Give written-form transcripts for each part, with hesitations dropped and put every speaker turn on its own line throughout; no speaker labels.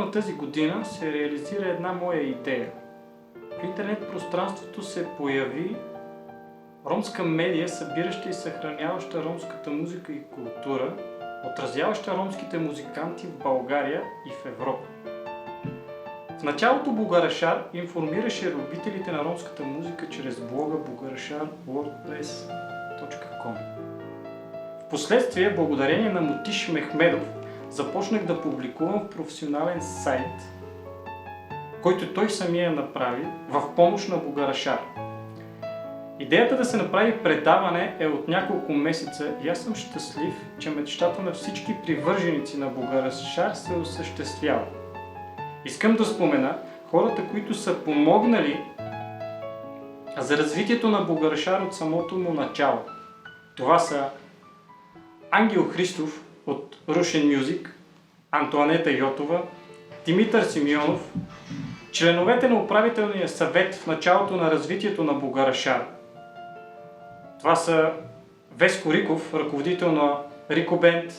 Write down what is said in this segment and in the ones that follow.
на тази година се реализира една моя идея. В интернет пространството се появи ромска медия, събираща и съхраняваща ромската музика и култура, отразяваща ромските музиканти в България и в Европа. В началото Бугарашар информираше любителите на ромската музика чрез блога bugarashar.wordpress.com. Впоследствие, благодарение на Мотиш Мехмедов, започнах да публикувам в професионален сайт, който той самия направи в помощ на Бугарашар. Идеята да се направи предаване е от няколко месеца и аз съм щастлив, че мечтата на всички привърженици на Бугарашар се осъществява. Искам да спомена хората, които са помогнали за развитието на Бугарашар от самото му начало. Това са Ангел Христов от Russian Music, Антоанета Йотова, Димитър Симеонов, членовете на управителния съвет в началото на развитието на Бугарашар. Това са Веско Риков, ръководител на Рико Бенд,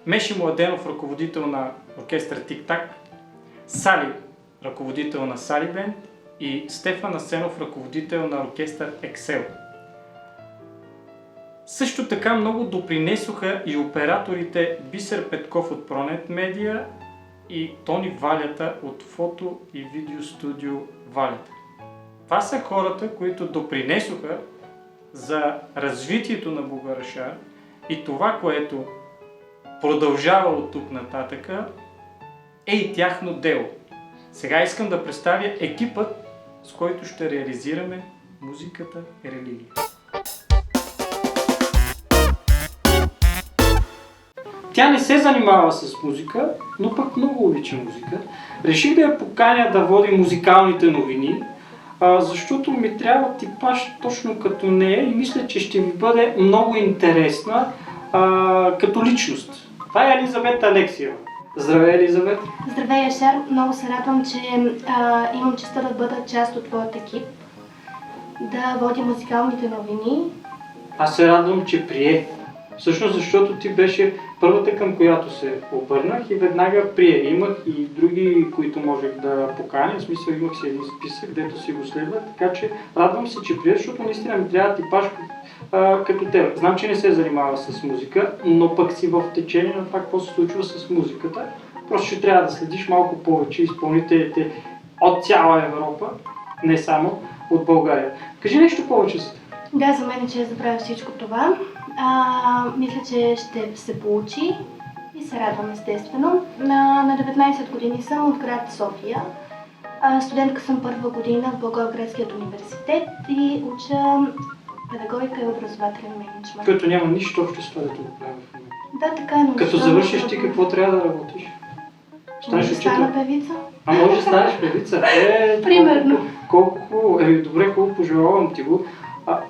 Меши Младенов, ръководител на оркестър Тик-Так, Сали, ръководител на Сали Бенд и Стефан Асенов, ръководител на оркестър Excel. Също така много допринесоха и операторите Бисер Петков от Пронет Медиа и Тони Валята от фото и видео студио Валята. Това са хората, които допринесоха за развитието на Бугарашар и това, което продължава от тук нататъка, е и тяхно дело. Сега искам да представя екипът, с който ще реализираме музиката и религия. Тя не се занимава с музика, но пък много обича музика. Реших да я поканя да води музикалните новини, защото ми трябва типаж точно като нея и мисля, че ще ви бъде много интересна като личност. Това е Елизавета Алексиева. Здравей, Елизавета!
Здравей, Яшар! Много се радвам, че имам честта да бъда част от твоят екип, да водя музикалните новини.
Аз се радвам, че прие. Всъщност, защото ти беше първата, към която се обърнах и веднага прие. Имах и други, които можех да поканя, в смисъл имах си един списък, дето си го следвах, така че радвам се, че прие, защото наистина ми трябва типаж като теб. Знам, че не се занимава с музика, но пък си в течение на това, какво се случва с музиката. Просто ще трябва да следиш малко повече изпълнителите от цяла Европа, не само от България. Кажи нещо повече за теб.
Да, за мен е чест да правя всичко това. Мисля, че ще се получи и се радвам естествено. На 19 години съм от град София. Студентка съм първа година в Благоевградският университет и уча педагогика и образователен мениджмънт.
Като няма нищо общо с това, да го правя в момента.
Да, така е. Но
като завършиш ти, какво трябва да работиш?
Може да стана певица.
Може да станеш певица?
Примерно.
Колко добре, хубаво, пожелавам ти го.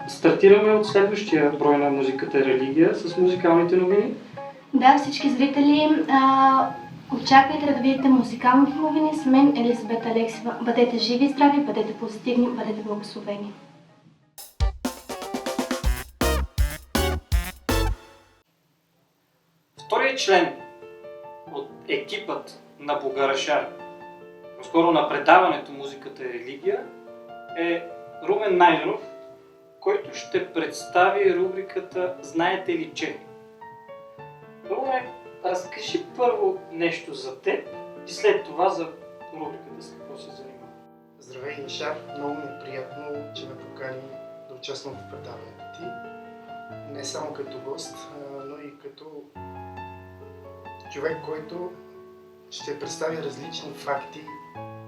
Стартираме от следващия брой на музиката и религия с музикалните новини.
Да, всички зрители, очаквайте да видите музикалните новини с мен, Елизавета Алексиева. Бъдете живи и здрави, бъдете позитивни, бъдете благословени.
Вторият член от екипът на Бугарашар, по-скоро на предаването Музиката и религия, е Румен Найденов, който ще представи рубриката "Знаете ли че?". Румен, разкажи първо нещо за теб и след това за рубриката с какво се занимава.
Здравей, Яшар! Много ми е приятно, че ме покани да участвам в предаването ти. Не само като гост, но и като човек, който ще представи различни факти,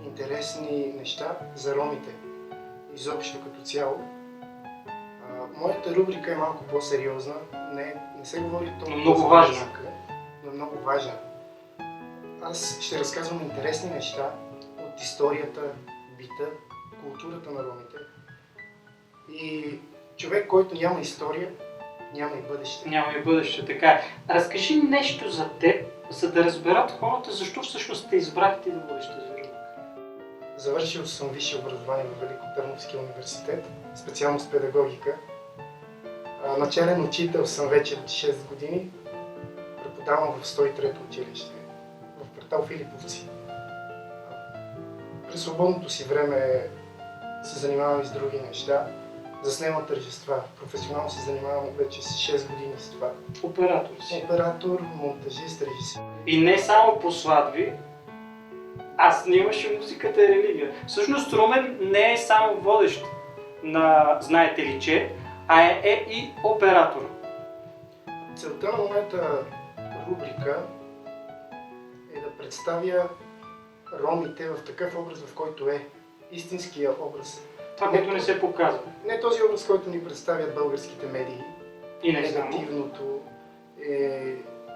интересни неща за ромите, изобщо като цяло. Моята рубрика е малко по-сериозна, не се говори толкова
много важна,
но много важна. Аз ще разказвам интересни неща от историята, бита, културата на ромите. И човек, който няма история, няма и бъдеще.
Няма и бъдеще, така е. Разкажи нещо за теб, за да разберат хората защо всъщност те избрахте да водиш тази рубрика.
Завършил съм висше образование в Великотърновския университет, специалност педагогика. Начален учител съм вече от 6 години. Преподавам в 103-то училище, в квартал Филиповци. през свободното си време се занимавам и с други неща. Заснемам тържества. Професионално се занимавам вече с 6 години с това.
Оператор си.
Оператор, монтажист, режисьор.
И не само по сватби, а снимаше музиката и религия. Всъщност Румен не е само водещ на Знаете ли че, а е и оператор.
Целта на моята рубрика е да представя ромите в такъв образ, в който е истинския образ.
Това, което не се показва.
Не този образ, който ни представят българските медии,
И не само.
негативното,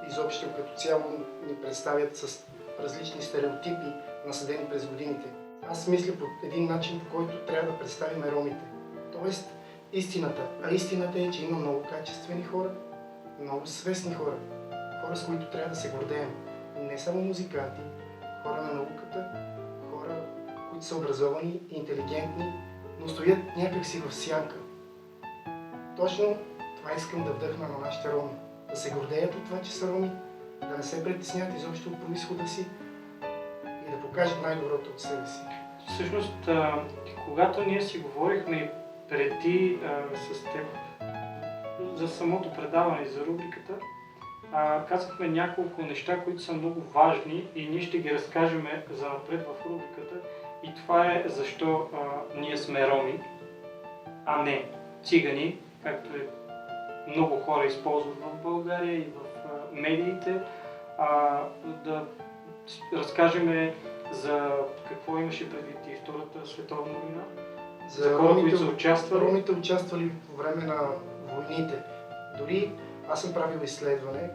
изобщо като цяло ни представят с различни стереотипи, насъдени през годините. Аз мисля по един начин, по който трябва да представим ромите. Тоест истината. А истината е, че има много качествени хора, много свестни хора. Хора, с които трябва да се гордеем. Не само музиканти, хора на науката, хора, които са образовани, интелигентни, но стоят някакси в сянка. Точно това искам да вдъхна на нашите роми. Да се гордеят от това, че са роми, да не се притесняват изобщо от произхода си и да покажат най-доброто от себе си.
Всъщност, когато ние си говорихме преди с теб за самото предаване, за рубриката, казахме няколко неща, които са много важни и ние ще ги разкажем за напред в рубриката. И това е защо ние сме роми, а не цигани, както е много хора използват в България и в медиите. Да разкажем за какво имаше предвид и Втората световна война. За хора, които са участвали.
Ромите участвали по време на войните. Дори аз съм правил изследване,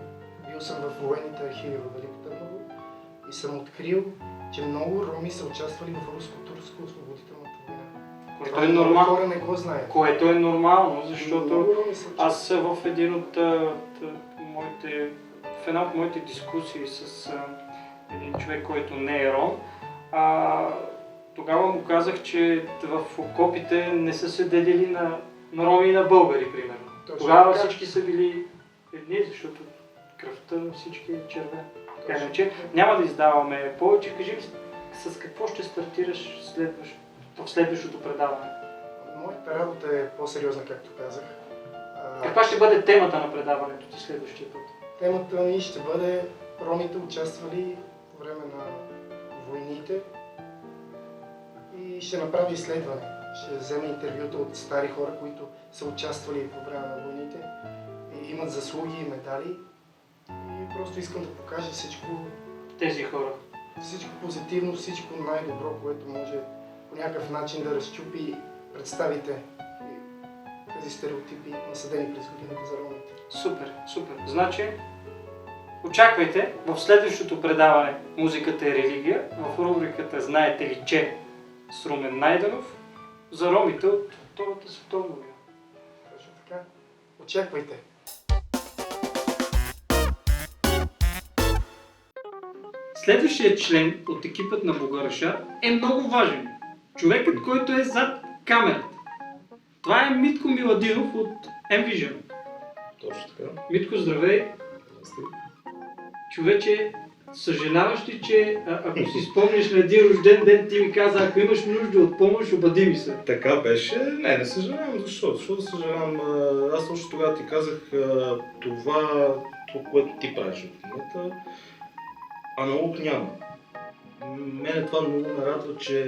бил съм в военните архиви в Велико Търново и съм открил, че много роми са участвали в руско-турско освободителната война.
Което е нормално.
Хора не го знаят.
Което е нормално, защото
Много роми са участвали.
аз в една от моите дискусии с един човек, който не е ром, тогава му казах, че в окопите не са се делили на роми и на българи, примерно.
Точно
Тогава
така.
всички са били едни, защото кръвта на всички е червена. Така
Точно
иначе няма да издаваме повече. Кажи ми с какво ще стартираш в следващото предаване?
Моята работа е по-сериозна, както казах.
Каква ще бъде темата на предаването ти следващия път?
Темата ми ще бъде ромите участвали по време на войните и ще направя изследване. Ще взема интервюта от стари хора, които са участвали по време на войните и имат заслуги и медали. И просто искам да покажа
Тези хора.
всичко позитивно, всичко най-добро, което може по някакъв начин да разчупи представите и тези стереотипи, насъдени през годините за ромите.
Супер, супер. Значи, очаквайте в следващото предаване Музиката и религия, в рубриката Знаете ли че с Румен Найденов за ромите от Втората световна война.
Точно така. Очаквайте!
Следващият член от екипът на Бугараша е много важен. Човекът, който е зад камерата. Това е Митко Миладинов от M-Vision.
Точно така.
Митко, здравей! Човече, съжаляваш ли, че ако си спомниш на един рожден ден, ти ми каза, ако имаш нужда от помощ, обади ми се.
Така беше. Не съжалявам. Защо? Защо да съжалявам? Аз още тогава ти казах това, което ти правиш в момента. Аналог няма. Мене това много ме радва, че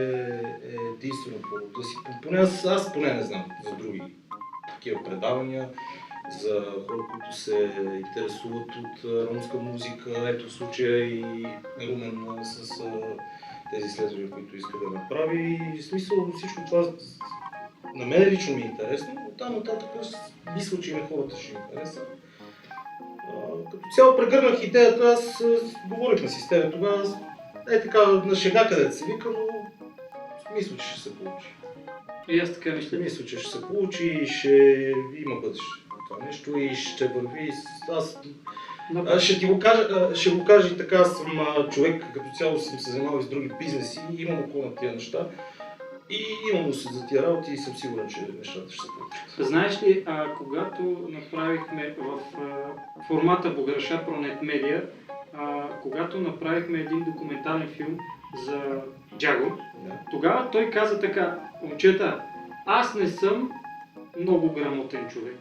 е единствено по си. Поне аз поне не знам за други такива предавания, за хора, които се интересуват от ромска музика. Ето в случая и Румен с тези изследвания, които иска да направи. И в смисъл всичко това на мен лично ми е интересно, но там нататък мисля, че и на хората ще ми интереса. Като цяло прегърнах идеята, аз говорихме си с тебе тогава, така на шега където се вика, но мисля, че ще се получи.
И аз така мисля.
Мисля, че ще се получи и ще има бъдеще това нещо и ще върви. Аз ще го кажа и така, аз съм човек, като цяло съм се занимавал и с други бизнеси, имам около на тия неща и имам усет за тия работи и съм сигурен, че нещата ще се получат.
Знаеш ли, когато направихме в формата Бугараша Пронет Медиа, когато направихме един документален филм за Джаго,
Да.
тогава той каза така: момчета, аз не съм много грамотен човек,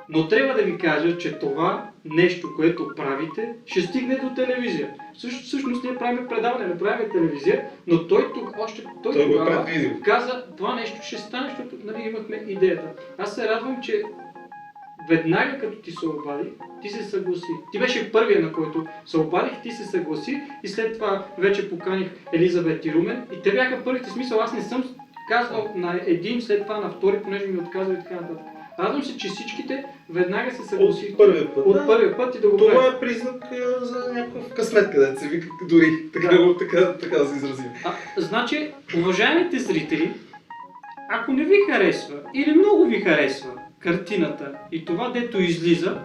но трябва да ви кажа, че това нещо, което правите, ще стигне до телевизия. Всъщност ние правим предаване, не правим телевизия, но той
Той го е
тогава
предвидил.
каза, това нещо ще стане, защото нали, имахме идеята. Аз се радвам, че веднага като ти се обади, ти се съгласи. Ти беше първия, на който се обадих, ти се съгласи и след това вече поканих Елизабет и Румен и те бяха първите. Смисъл, аз не съм казвал на един, след това на втори, понеже ми отказва и така нататък. Радвам се, че всичките веднага се съгласихте
От първия път.
от първия път и да го
Това
правим.
е признак за някакъв късмет, където се вика дори. Така да се изразим.
Значи, уважаемите зрители, ако не ви харесва или много ви харесва картината и това, дето излиза,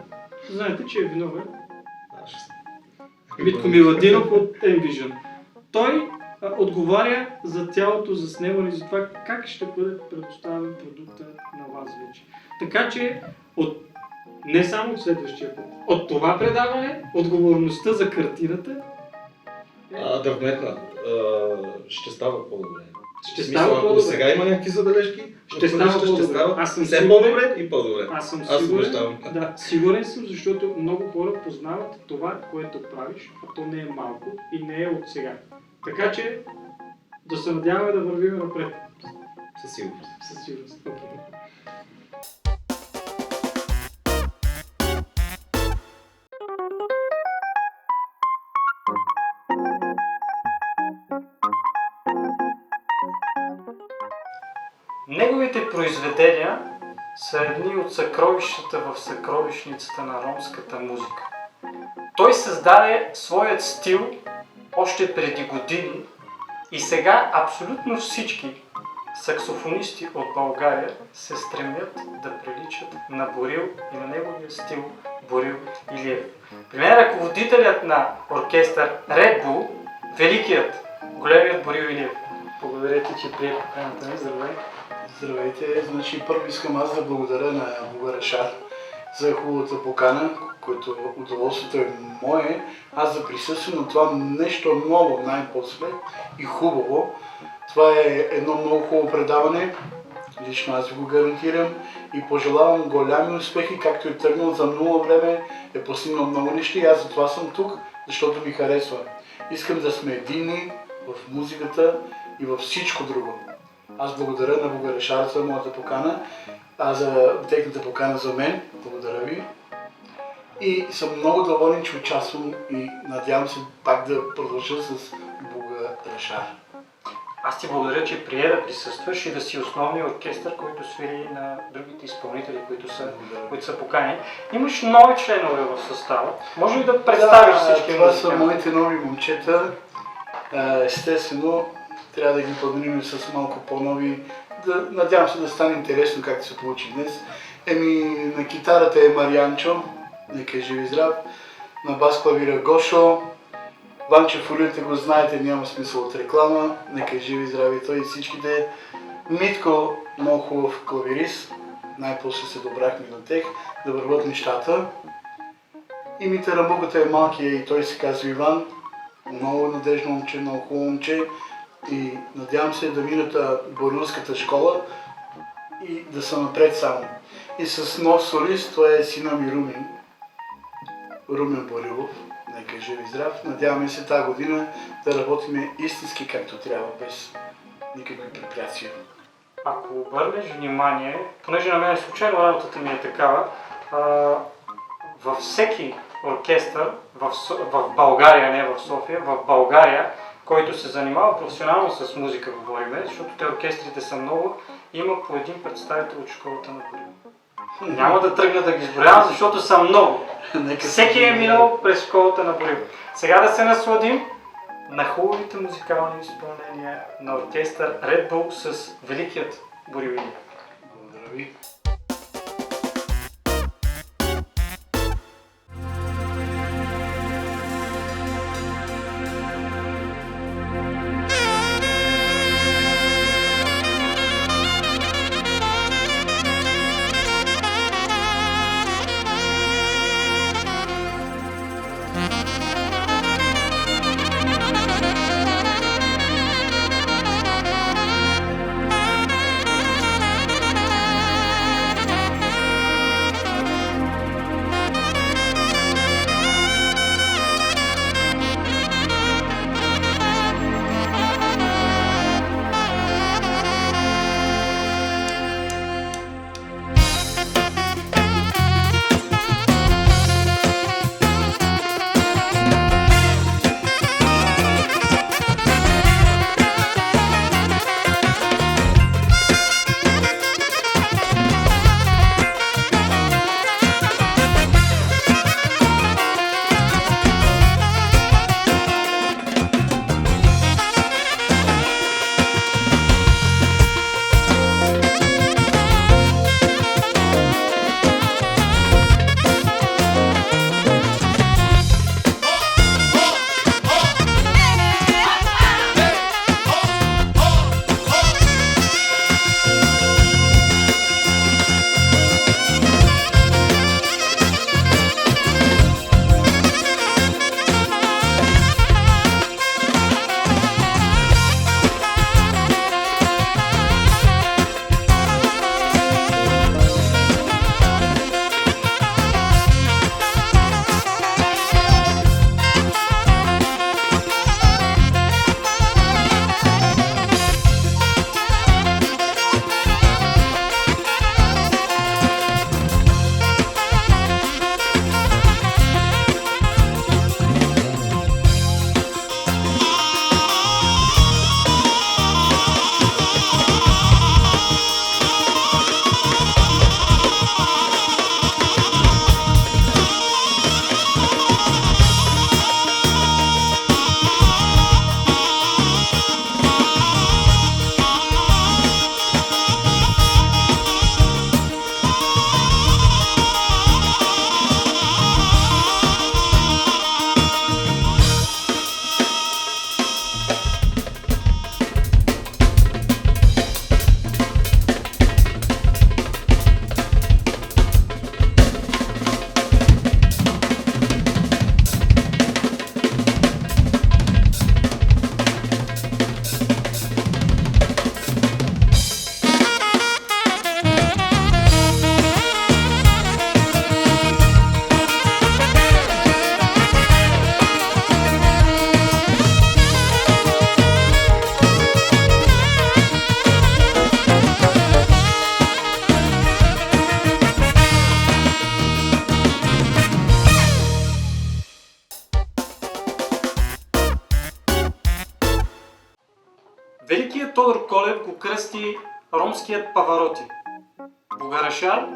знаете, че е виновен Митко Миладинов от Envision. Той отговаря за цялото заснемане и за това как ще бъде предоставен продукта на вас вече. Така че, не само от следващия път, от това предаване, отговорността за картината
Да вметна. Ще става по-добре.
ще
В смисъл,
става
ако
по-добре.
сега има някакви забележки,
Ще става по-добре.
става
Аз съм
все
сигурен.
по-добре и по-добре.
Аз съм
Аз
сигурен,
обещавам.
да, сигурен съм, защото много хора познават това, което правиш, а то не е малко и не е от сега. Така че да се надяваме да вървим напред.
Със сигурност.
Със сигурност. Okay. Неговите произведения са едни от съкровищата в съкровищницата на ромската музика. Той създаде своят стил още преди години и сега абсолютно всички саксофонисти от България се стремят да приличат на Борил и на неговия стил Борил Илиев. При мен ръководителят на оркестър Red Bull, великият, големият Борил Илиев. Благодаря ти, че прие поканата ми. Здравей!
Здравейте, значи първо искам аз да благодаря на Бугарашар за хубавата покана, което удоволствието е мое, аз да присъствам на това нещо ново най-после и хубаво. Това е едно много хубаво предаване, лично аз ви го гарантирам и пожелавам голями успехи, както е тръгнал за много време, е постигнал много неща и аз за това съм тук, защото ми харесва. Искам да сме единни в музиката и във всичко друго. Аз благодаря на Бугарешар за моята покана, а за техната покана за мен. Благодаря ви. И съм много доволен, че участвам и надявам се пак да продължа с Бугарешар.
Аз ти благодаря, че прие да присъстваш и да си основния оркестър, който свири на другите изпълнители, които са поканени. Имаш нови членове в състава. Може ли да представиш всички
това са
музиканти?
моите нови момчета. Естествено, трябва да ги подменим с малко по-нови. Надявам се да стане интересно както се получи днес. На китарата е Марианчо, нека е жив и здрав. На бас клавира Гошо. Ванче фолиите го знаете, няма смисъл от реклама. Нека е жив и здрав и той и всичките. Митко, много хубав клавирист. Най-после се добрахме на тех да върват нещата. И Митър Рамбугата е малкия и той се казва Иван. Много надежно момче, много хубаво момче. И надявам се да минат Борилската школа и да са напред само. И с нов солист, това е сина ми Румен. Румен Борилов. Нека е жив и здрав. Надяваме се тази година да работим истински както трябва, без никакви препятствия.
Ако обърнеш внимание, понеже на мен случайно работата ми е такава, във всеки оркестър в България, не в София, в България, който се занимава професионално с музика, говориме, защото те оркестрите са много, има по един представител от школата на Борил. Няма да тръгна да ги изброявам, защото са много. Всеки е минал през школата на Борил. Сега да се насладим на хубавите музикални изпълнения на оркестър Red Bull с великият Борил Илиев.
Благодаря ви.
Тодор Колев го кръсти ромският Павароти. Бугарашар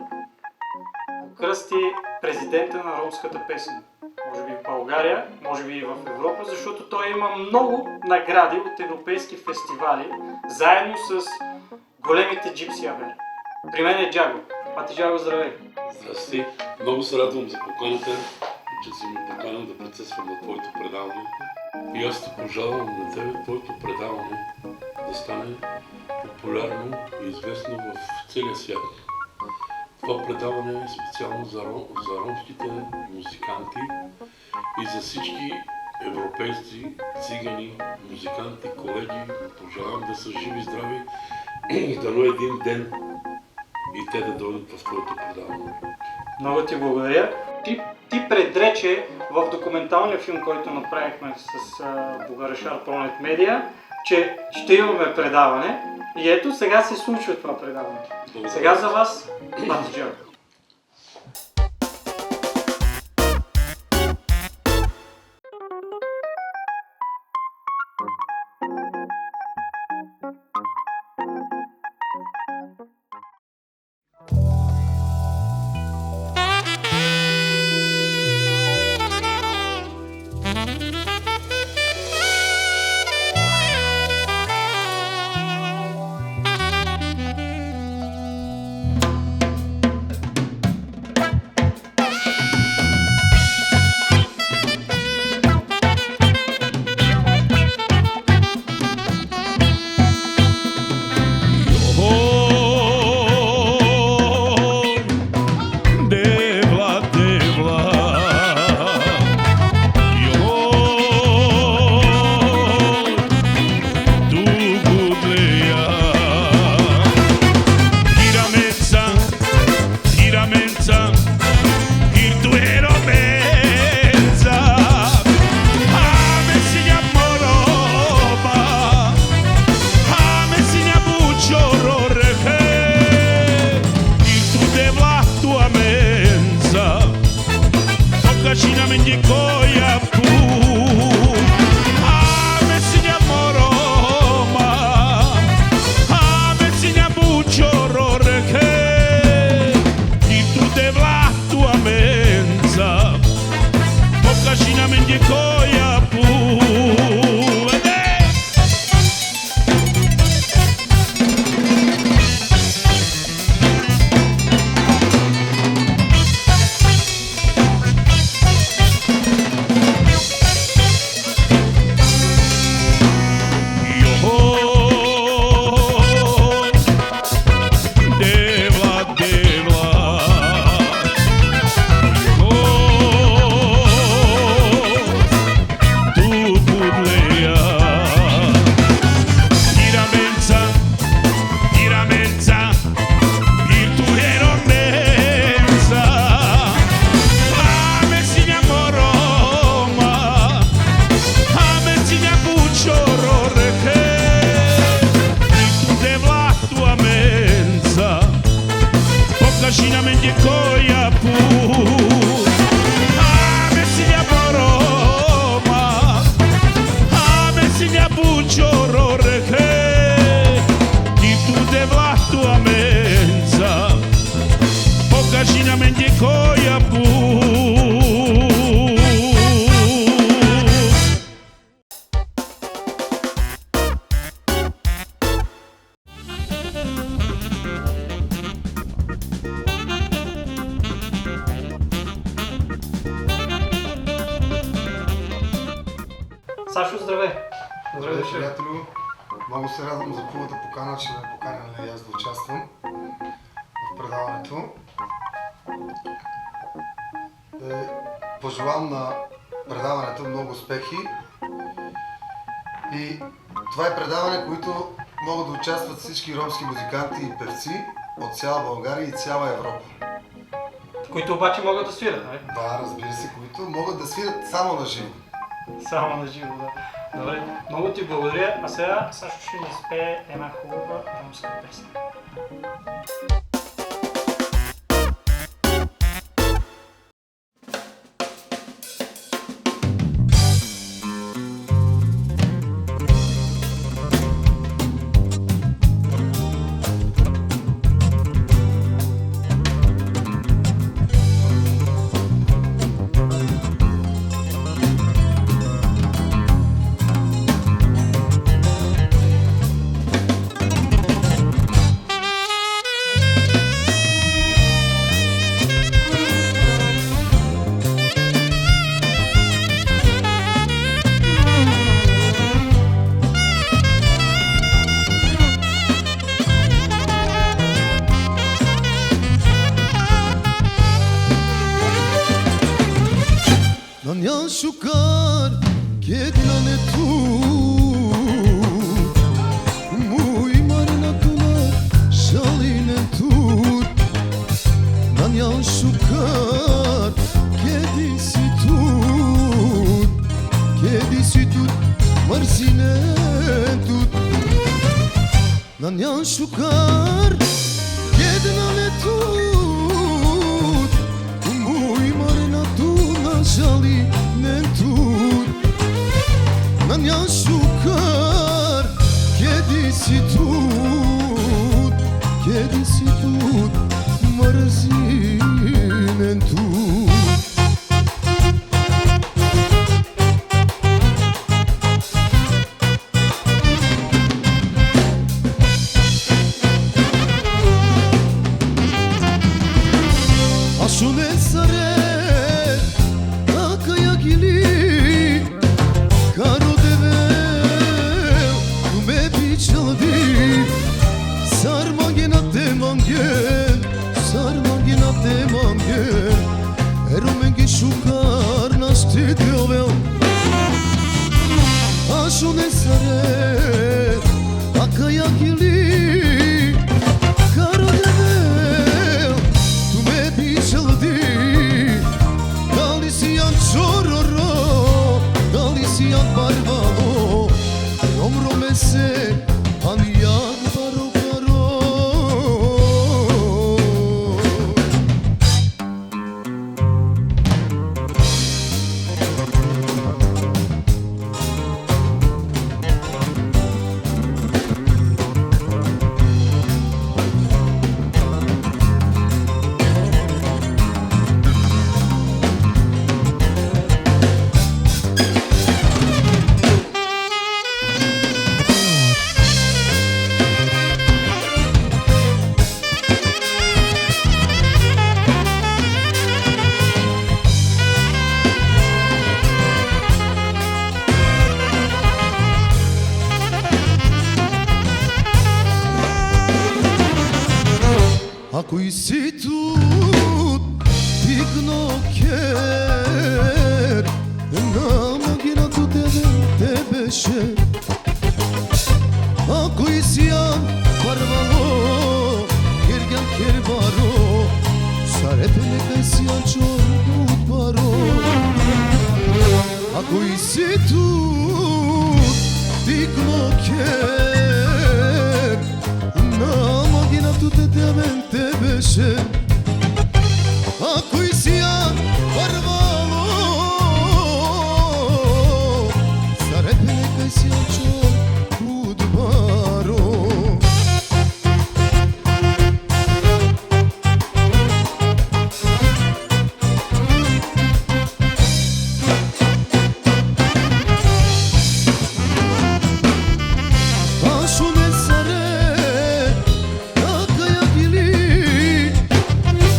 го кръсти президента на ромската песен. Може би в България, може би и в Европа, защото той има много награди от европейски фестивали, заедно с големите джипси авери. При мен е Джаго. Пати Джаго, здравей!
Здрасти! Много се радвам за поканата, че си ме поканил да присъствам на твоето предаване. И аз те пожелавам на тебе твоето предаване да стане популярно и известно в целия свят. Това предаване е специално за ромските музиканти и за всички европейци, цигани, музиканти, колеги. Пожелавам да са живи, здрави и дано един ден и те да дойдат в твоето предаване.
Много ти благодаря. Ти предрече в документалния филм, който направихме с Бугарашар Пронет Медиа, че ще имаме предаване. И ето, сега се случва това предаване.
Благодаря.
Сега за вас, Пати Джаго. Сашо, здравей!
Здравей, приятелю! Много се радвам за хубавата покана, че ме поканили и аз да участвам в предаването. Пожелавам на предаването много успехи и това е предаване, които могат да участват всички ромски музиканти и певци от цяла България и цяла Европа.
Които обаче могат да свирят, нали?
Да, разбира се, които могат да свирят само на живо.
Само на живо, да. Добре, много ти благодаря. А сега Сашо ще ни изпее една хубава ромска песен.
Nanyan shukar kedinane tu Muy marina tuna shaline tu Nanyan shukar kedisi tu marzine tu Nanyan shukar kedinane tu Muy marina tuna shaline tu Nanyan shukar kedisi tu marzine tu Ashune sare akaya gili Karo deve kume pichadi Sarmangena demangen Eromengi shukar nashti diovel Ashune sare akaya gili Karo deve kume pichadi Dalisiyan chororo Dalisiyan barbalo Romromese Aniyag baro baro Ако и си тут тикно кер на магинато те беше Ако и си парвало керган кербаро Сарепене кай си чор паро Ако и си тут тикно кер на магинато te beše Ako si ja parvalo Sarepene kaj si ja čor udbaro Ashune sare akaya gili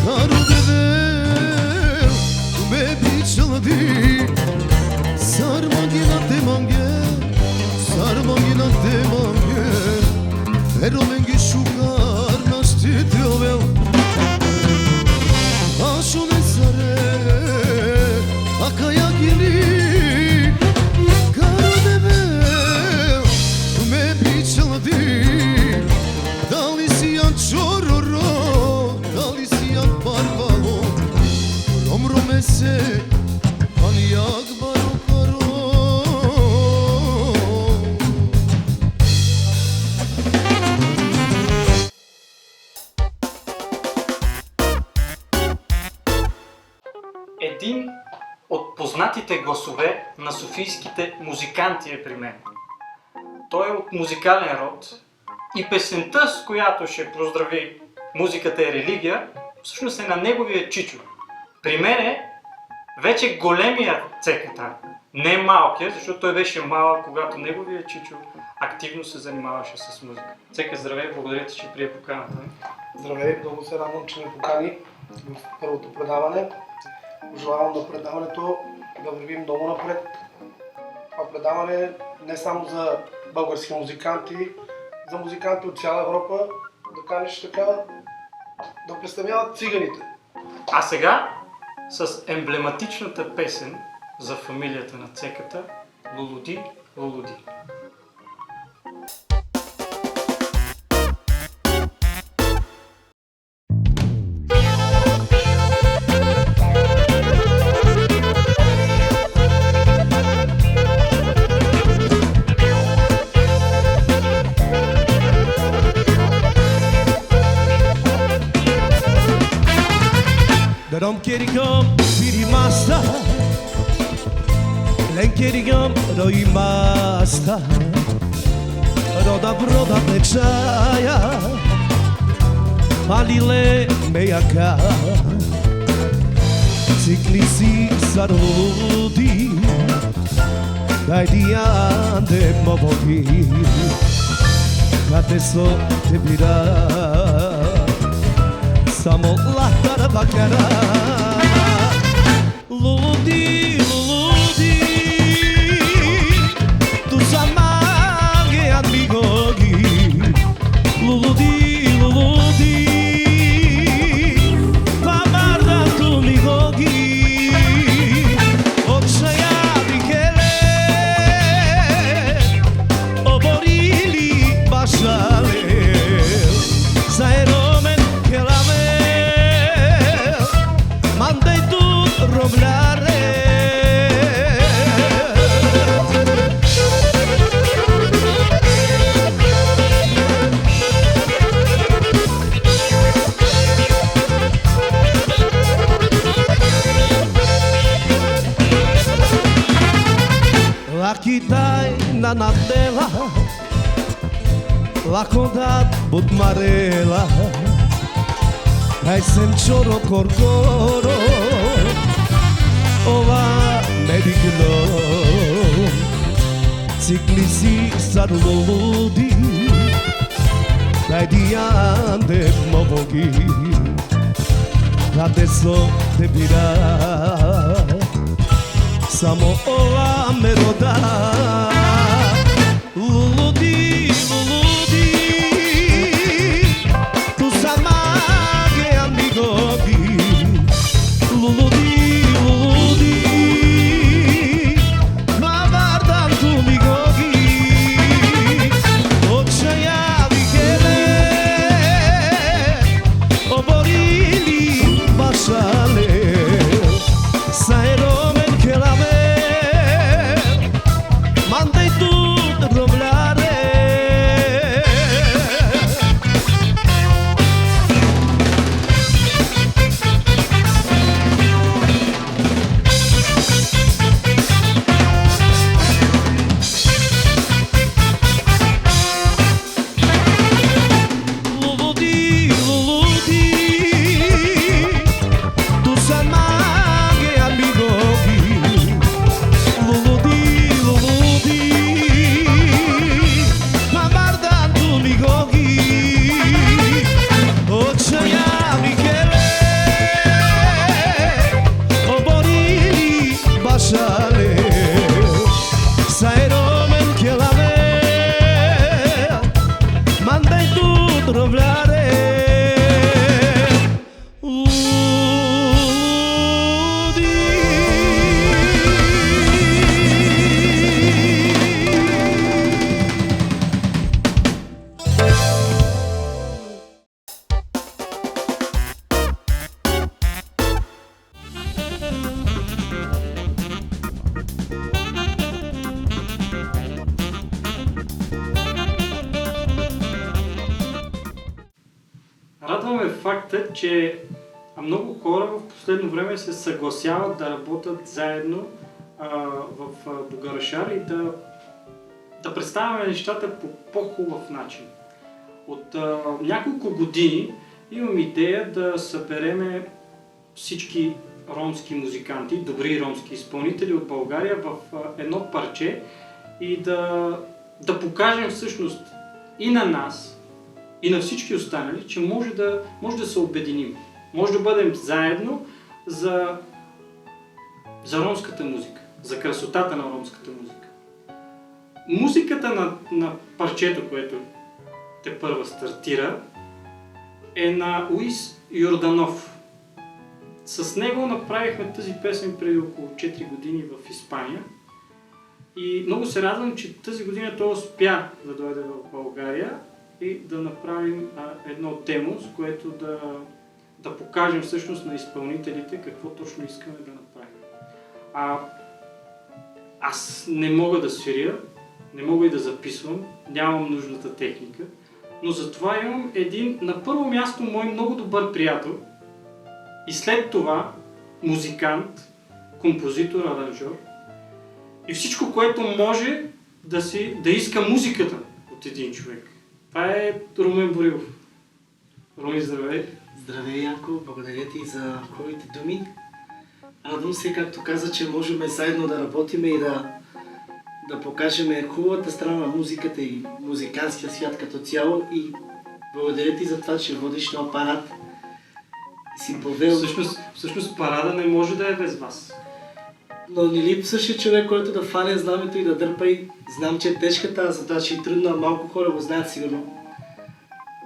Karo deve kume pichadi Sarmangina demange Eromengi shukar nashti diovel Ashune sare akaya gili Karo deve kume pichadi Dali si yan chororo Dali si yan parvalo Romromese Aniyag baro karo
Един от познатите гласове на софийските музиканти е при мен. Той е от музикален род и песента, с която ще поздрави "Музиката е религия", всъщност е на неговия чичо. При мен е вече големия цеката, не малкия, защото той беше малък, когато неговия чичо активно се занимаваше с музика. Цека, здравей, благодаря ти, че прие поканата.
Здравей, много се радвам, че ме покани в първото предаване. Пожелавам на предаването да вървим много напред. Това предаване не само за български музиканти, за музиканти от цяла Европа, да канеш така, да представляват циганите.
А сега с емблематичната песен за фамилията на цеката Лулуди Лулуди.
Rom kerigam birimasta Len kerigam roimasta Roda broda pleczaja Malile mejaka Ciklisi sarudi Daj diante movogi Kate so te bira Samo lahtara bakara Luludi, luludi Tu samange amigogi Luludi, luludi Pamarda tu migogi Očaja bikele Oborili bašale Zaeromen kelame Mandai tu roblare La kitai na nadela La condat but marela Ai sem choro corcoro Ova medicno Ciklisi sarludi Dai diante movogi Adesso te bira Samo ova meroda Luludi, luludi Tu samage amigogi Luludi, luludi Ma vardam tu migogi Očaja vikele Oborili bašale Saeromen kelame Mandai tu roblare Luludi, luludi Tu samage amigogi Luludi, luludi Pamarda tu migogi Očaja vikele Oborili bašale Saeromen kelame Mandai tu roblare
Радваме факта, че много хора в последно време се съгласяват да работят заедно в Бугарашар и да представяме нещата по по-хубав начин. От няколко години имам идея да събереме всички ромски музиканти, добри ромски изпълнители от България в едно парче и да покажем всъщност и на нас, и на всички останали, че може да се обединим. Може да бъдем заедно за ромската музика, за красотата на ромската музика. Музиката на парчето, което тепърва стартира, е на Уис Йорданов. С него направихме тази песен преди около 4 години в Испания. И много се радвам, че тази година той успя да дойде в България и да направим едно демо, с което да покажем всъщност на изпълнителите какво точно искаме да направим. Аз не мога да свиря, не мога и да записвам, нямам нужната техника, но затова имам един, на първо място, мой много добър приятел и след това музикант, композитор, аранжьор и всичко, което може да иска музиката от един човек. Това е Румен Борилов. Румен, здравей!
Здравей, Янко, благодаря ти за хубавите думи. Радвам се, както каза, че можем заедно да работим и да покажем хубавата страна на музиката и музикантския свят като цяло. И благодаря ти за това, че водиш на парад и си повел.
Всъщност парада не може да е без вас.
Но ни липсваше човек, който да фане знамето и да дърпа. И знам, че е тежка тази задача и трудна, малко хора го знаят сигурно.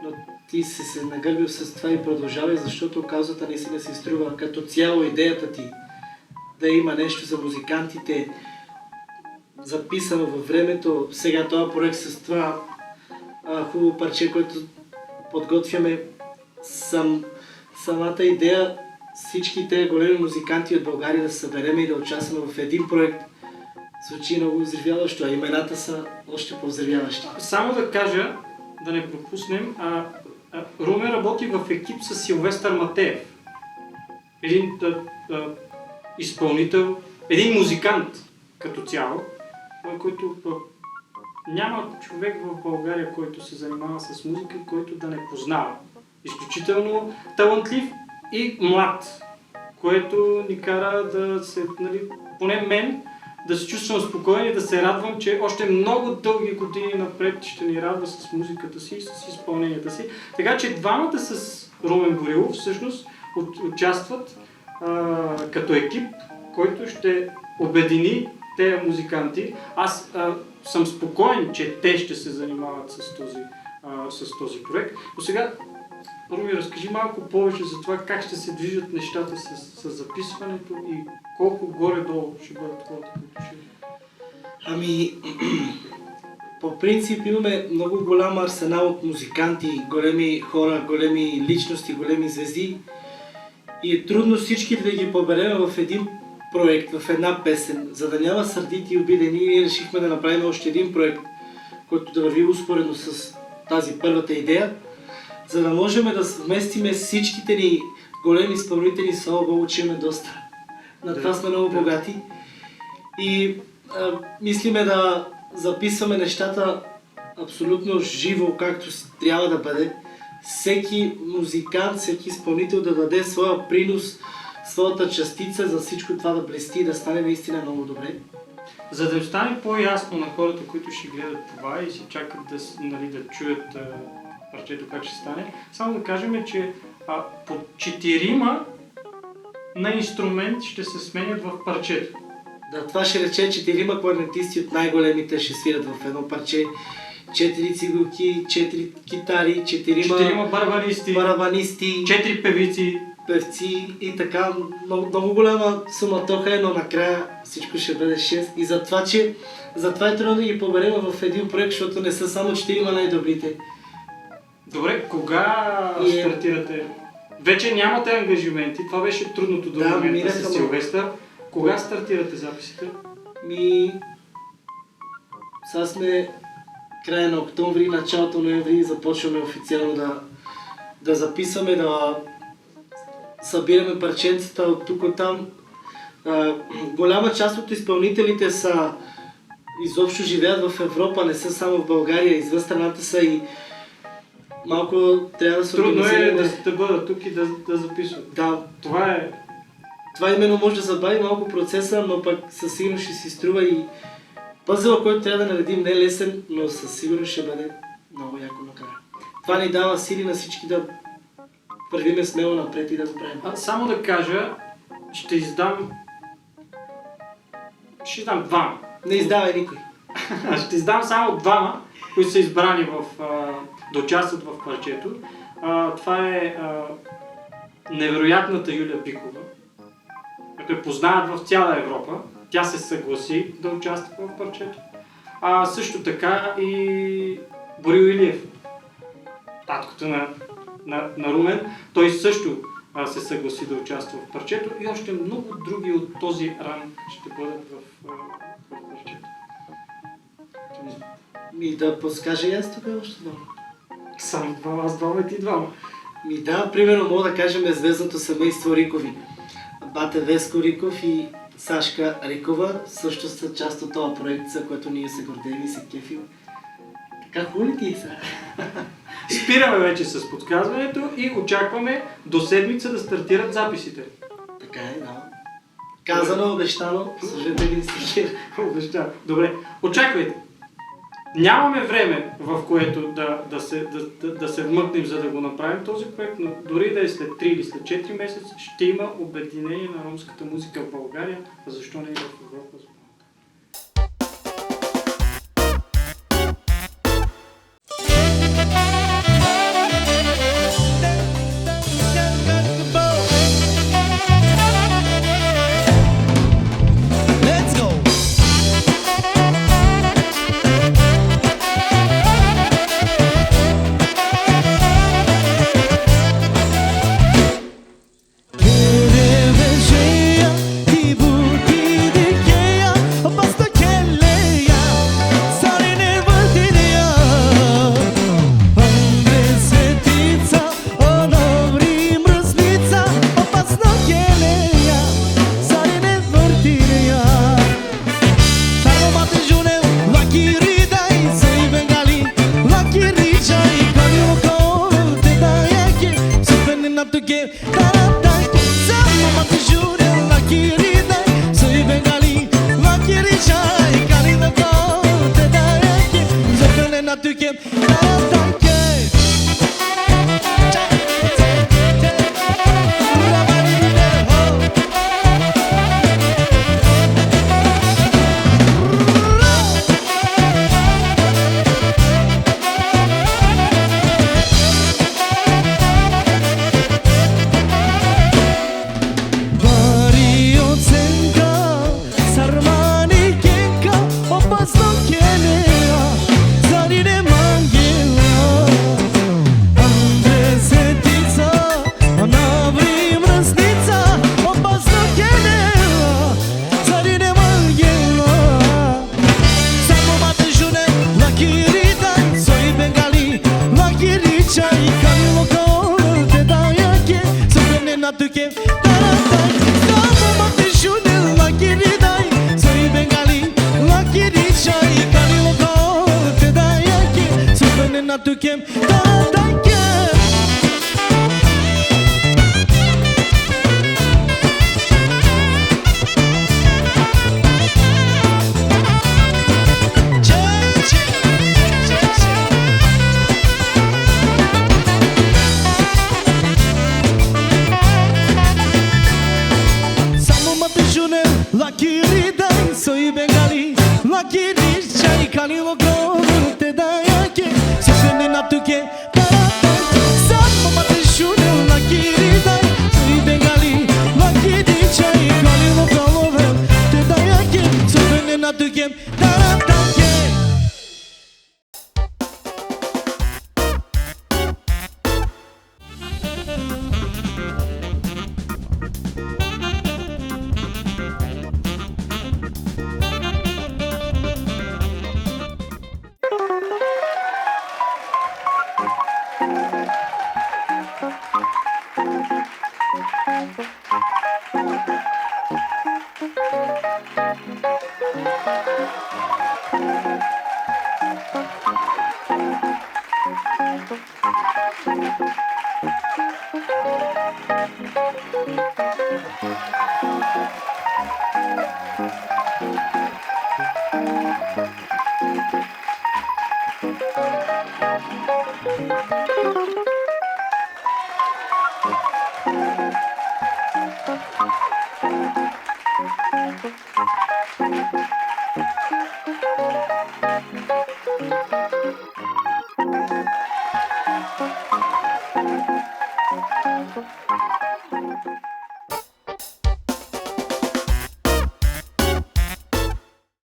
Но ти си се нагърбил с това и продължавай, защото каузата наистина се изтрува като цяло идеята ти да има нещо за музикантите записано във времето. Сега този проект с това хубаво парче, което подготвяме, самата идея всички тези големи музиканти от България да се съберем и да участваме в един проект звучи много взривяващо, а имената са още по-взривяващи.
Само да кажа, да не пропуснем, Румен работи в екип с Силвестър Матеев. Един изпълнител, един музикант като цяло, който няма човек в България, който се занимава с музика, който да не познава. Изключително талантлив и млад, което ни кара да се, поне мен, да се чувствам спокоен и да се радвам, че още много дълги години напред ще ни радва с музиката си и с изпълненията си. Така че двамата с Румен Борилов всъщност участват като екип, който ще обедини тези музиканти. Аз съм спокоен, че те ще се занимават с този проект. Но сега, Руми, разкажи малко повече за това как ще се движат нещата с записването и колко горе-долу ще бъдат хората, които ще...
Ами, по принцип имаме много голям арсенал от музиканти, големи хора, големи личности, големи звезди и е трудно всички да ги поберем в един проект, в една песен. За да няма сърдити и обидени, ние решихме да направим още един проект, който да върви успоредно с тази първата идея, за да можем да вместиме всичките ни големи изпълнители. Слава Богу, че имаме доста. На това сме много богати. И мислиме да записваме нещата абсолютно живо, както трябва да бъде. Всеки музикант, всеки изпълнител да даде своя принос, своята частица за всичко това да блести и да стане наистина много добре.
За да стане по-ясно на хората, които ще гледат това и си чакат да чуят парчето как ще стане, само да кажем, че по 4 на инструмент ще се сменят в парчето.
Да, това ще рече 4 кларнетисти от най-големите ще свират в едно парче, 4 цигулки, 4 китари, 4 барабанисти,
4
певци и така. Много голяма суматоха е, но накрая всичко ще бъде 6. И затова е трудно да ги поберем в един проект, защото не са само 4 най-добрите.
Добре, кога стартирате? Вече нямате ангажименти, това беше трудното до момента с Силвестър. Кога стартирате записите?
Сега сме края на октомври, началото на ноември започваме официално да записваме, да събираме парченцата от тук от там. Голяма част от изпълнителите изобщо живеят в Европа, не са само в България, извън страната са и малко трябва да се
организираме. Трудно е да бъдат тук и да записват.
Да.
Това
именно може да забави малко процеса, но пък със сигурност ще си струва и пъзела, който трябва да наредим, не е лесен, но със сигурност ще бъде много яко накрая. Това ни дава сили на всички да вървиме смело напред и да го правим.
Само да кажа, ще издам 2.
Не издавай никой.
Ще издам само 2, които са избрани да участват в парчето. Това е невероятната Юлия Бикова, като я познават в цяла Европа. Тя се съгласи да участва в парчето. А също така и Борил Илиев, таткото на Румен, той също се съгласи да участва в парчето и още много други от този ранг ще бъдат в парчето.
Да подскажа и аз тук още двама.
Само двама, аз двама и ти двама.
Да, примерно мога да кажем звездното семейство Рикови. Бате Веско Риков и Сашка Рикова също са част от този проект, за който ние се гордеем и се кефим. Така хули ти са?
Спираме вече с подсказването и очакваме до седмица да стартират записите.
Така е, да. Казано, обещано, служете ли стихи?
Обещавам. Добре, очаквайте. Нямаме време, в което да се вмъкнем, за да го направим този проект, но дори да е след 3 или след 4 месеца, ще има обединение на ромската музика в България, а защо не и в Европа.
Let's go.